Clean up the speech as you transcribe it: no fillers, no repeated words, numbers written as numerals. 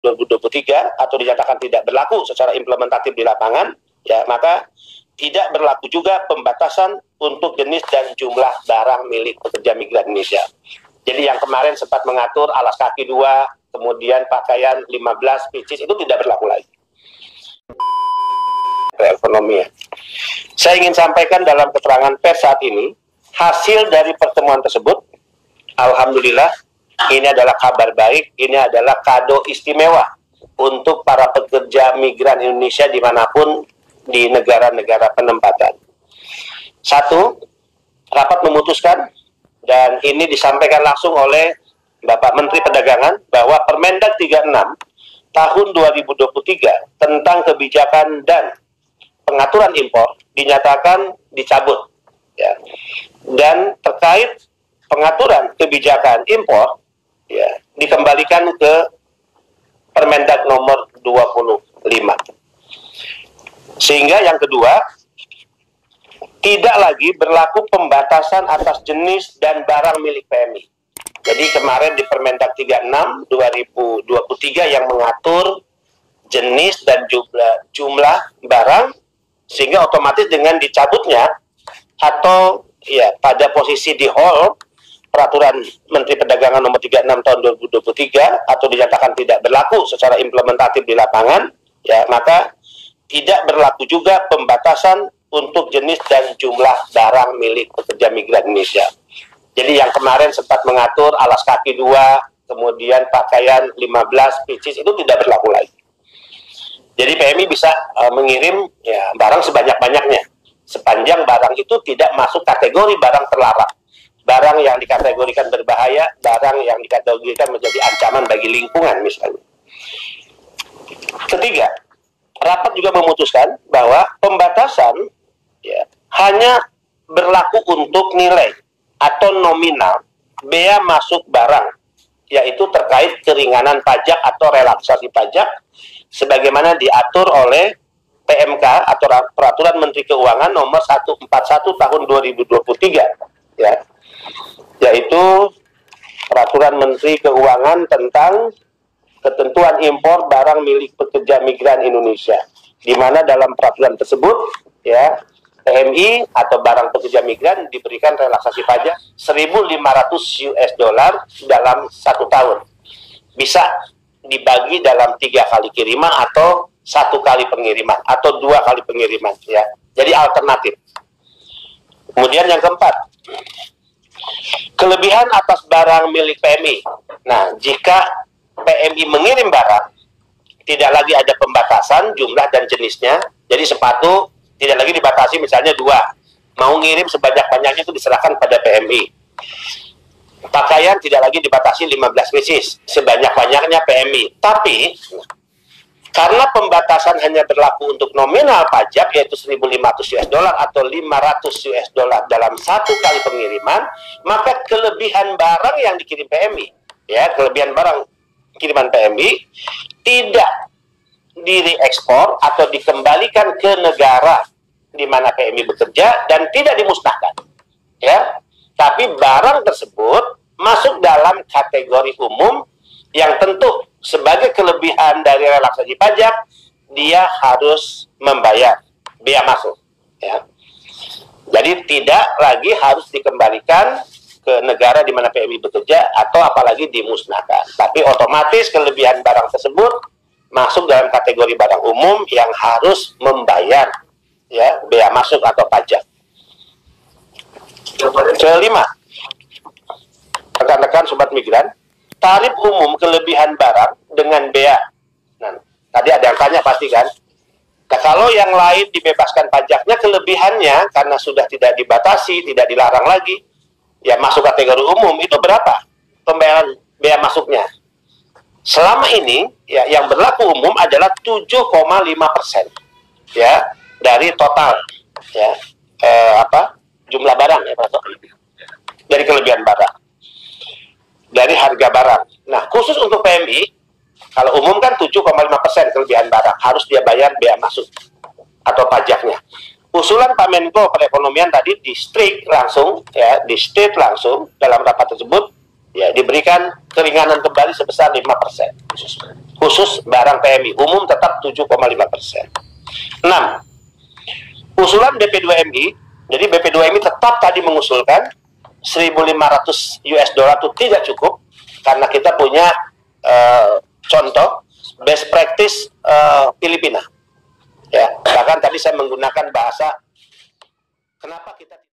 2023 atau dinyatakan tidak berlaku secara implementatif di lapangan, ya maka tidak berlaku juga pembatasan untuk jenis dan jumlah barang milik pekerja migran Indonesia. Jadi yang kemarin sempat mengatur alas kaki 2, kemudian pakaian 15 pieces itu tidak berlaku lagi. Ekonomi. Saya ingin sampaikan dalam keterangan pers saat ini, hasil dari pertemuan tersebut, alhamdulillah, ini adalah kabar baik, ini adalah kado istimewa untuk para pekerja migran Indonesia dimanapun di negara-negara penempatan. Satu, rapat memutuskan, dan ini disampaikan langsung oleh Bapak Menteri Perdagangan, bahwa Permendag 36 tahun 2023 tentang kebijakan dan pengaturan impor dinyatakan dicabut, ya. Dan terkait pengaturan kebijakan impor, ya, dikembalikan ke Permendag nomor 25. Sehingga yang kedua, tidak lagi berlaku pembatasan atas jenis dan barang milik PMI. Jadi kemarin di Permendag 36 2023 yang mengatur jenis dan jumlah barang, sehingga otomatis dengan dicabutnya atau ya pada posisi di hold Peraturan Menteri Perdagangan nomor 36 tahun 2023 atau dinyatakan tidak berlaku secara implementatif di lapangan, ya maka tidak berlaku juga pembatasan untuk jenis dan jumlah barang milik pekerja migran Indonesia. Jadi yang kemarin sempat mengatur alas kaki 2, kemudian pakaian 15 pieces itu tidak berlaku lagi. Jadi PMI bisa mengirim ya barang sebanyak-banyaknya, sepanjang barang itu tidak masuk kategori barang terlarang, barang yang dikategorikan berbahaya, barang yang dikategorikan menjadi ancaman bagi lingkungan misalnya. Ketiga, rapat juga memutuskan bahwa pembatasan ya, hanya berlaku untuk nilai atau nominal bea masuk barang, yaitu terkait keringanan pajak atau relaksasi pajak sebagaimana diatur oleh PMK atau Peraturan Menteri Keuangan nomor 141 tahun 2023, ya, yaitu Peraturan Menteri Keuangan tentang ketentuan impor barang milik pekerja migran Indonesia, di mana dalam peraturan tersebut, ya, PMI atau barang pekerja migran diberikan relaksasi pajak 1.500 US dollar dalam 1 tahun. Bisa dibagi dalam 3 kali kiriman atau 1 kali pengiriman atau 2 kali pengiriman, ya. Jadi alternatif. Kemudian yang keempat, kelebihan atas barang milik PMI. Nah, jika PMI mengirim barang, tidak lagi ada pembatasan jumlah dan jenisnya. Jadi sepatu tidak lagi dibatasi misalnya 2. Mau ngirim sebanyak-banyaknya itu diserahkan pada PMI. Pakaian tidak lagi dibatasi 15 pieces, sebanyak-banyaknya PMI. Tapi karena pembatasan hanya berlaku untuk nominal pajak yaitu 1.500 US dollar atau 500 US dollar dalam 1 kali pengiriman, maka kelebihan barang yang dikirim PMI, ya, kelebihan barang kiriman PMI tidak direekspor atau dikembalikan ke negara di mana PMI bekerja dan tidak dimusnahkan, ya. Tapi barang tersebut masuk dalam kategori umum yang tentu sebagai kelebihan dari relaksasi pajak dia harus membayar bea masuk, ya. Jadi tidak lagi harus dikembalikan ke negara di mana PMI bekerja atau apalagi dimusnahkan. Tapi otomatis kelebihan barang tersebut masuk dalam kategori barang umum yang harus membayar, ya, bea masuk atau pajak. Kelima, rekan-rekan sobat migran, tarif umum kelebihan barang dengan bea. Nah, tadi ada yang tanya pasti kan. Nah, kalau yang lain dibebaskan pajaknya, kelebihannya karena sudah tidak dibatasi, tidak dilarang lagi, ya masuk kategori umum, itu berapa pembayaran bea masuknya? Selama ini ya yang berlaku umum adalah 7,5%, ya, dari total, ya, jumlah barang, ya, dari kelebihan barang, dari harga barang. Nah, khusus untuk PMI, kalau umum kan 7,5% kelebihan barang harus dia bayar bea masuk atau pajaknya. Usulan Pak Menko Perekonomian tadi di strict langsung, ya, di state langsung dalam rapat tersebut, ya, diberikan keringanan kembali sebesar 5% khusus. khusus barang PMI, umum tetap 7,5%. 6. Usulan BP2MI, jadi BP2MI tetap tadi mengusulkan 1.500 US dollar itu tidak cukup, karena kita punya contoh best practice Filipina. Ya, bahkan tadi saya menggunakan bahasa kenapa kita